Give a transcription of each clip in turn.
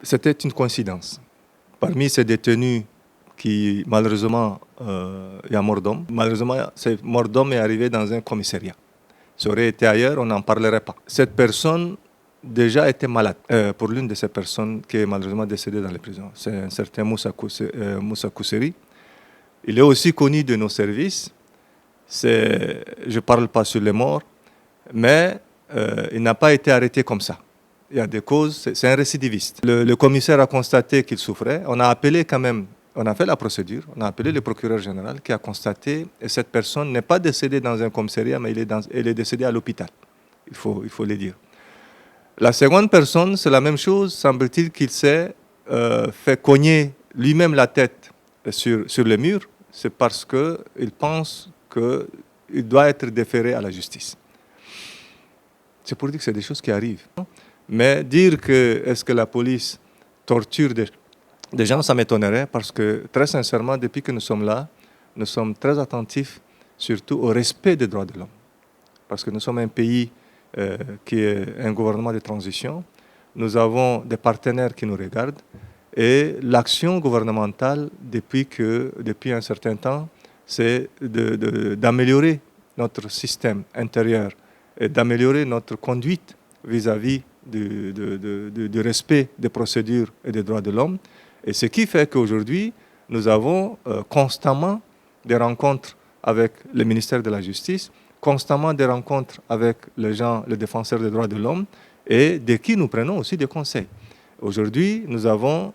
C'était une coïncidence. Parmi ces détenus qui, malheureusement, il y a mort d'homme. Malheureusement, cette mort d'homme est arrivée dans un commissariat. Ça aurait été ailleurs, on n'en parlerait pas. Cette personne déjà était malade pour l'une de ces personnes qui est malheureusement décédée dans les prisons. C'est un certain Moussa Kousseri. Il est aussi connu de nos services. Je ne parle pas sur les morts, mais il n'a pas été arrêté comme ça. Il y a des causes, c'est un récidiviste. Le commissaire a constaté qu'il souffrait. On a appelé quand même, on a fait la procédure, on a appelé le procureur général qui a constaté que cette personne n'est pas décédée dans un commissariat, mais elle est décédée à l'hôpital. Il faut le dire. La seconde personne, c'est la même chose. Semble-t-il qu'il s'est fait cogner lui-même la tête sur le mur. C'est parce qu'il pense qu'il doit être déféré à la justice. C'est pour dire que c'est des choses qui arrivent. Mais dire que est-ce que la police torture des gens, ça m'étonnerait parce que très sincèrement, depuis que nous sommes là, nous sommes très attentifs surtout au respect des droits de l'homme. Parce que nous sommes un pays qui est un gouvernement de transition. Nous avons des partenaires qui nous regardent et l'action gouvernementale depuis un certain temps, c'est d'améliorer notre système intérieur et d'améliorer notre conduite vis-à-vis du respect des procédures et des droits de l'homme. Et ce qui fait qu'aujourd'hui, nous avons constamment des rencontres avec le ministère de la Justice, constamment des rencontres avec les défenseurs des droits de l'homme, et de qui nous prenons aussi des conseils. Aujourd'hui, nous avons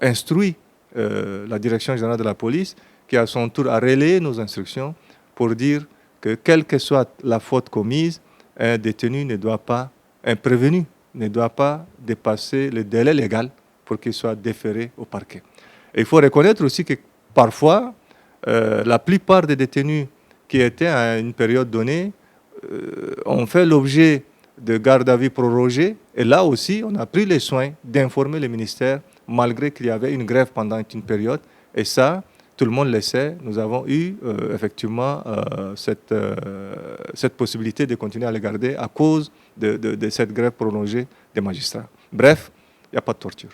instruit la Direction générale de la police, qui à son tour a relayé nos instructions pour dire que quelle que soit la faute commise, un prévenu ne doit pas dépasser le délai légal pour qu'il soit déféré au parquet. Et il faut reconnaître aussi que parfois, la plupart des détenus qui étaient à une période donnée ont fait l'objet de garde à vue prorogée. Et là aussi, on a pris les soins d'informer le ministère, malgré qu'il y avait une grève pendant une période. Et ça, tout le monde le sait, nous avons eu effectivement cette possibilité de continuer à les garder à cause de cette grève prolongée des magistrats. Bref, il n'y a pas de torture.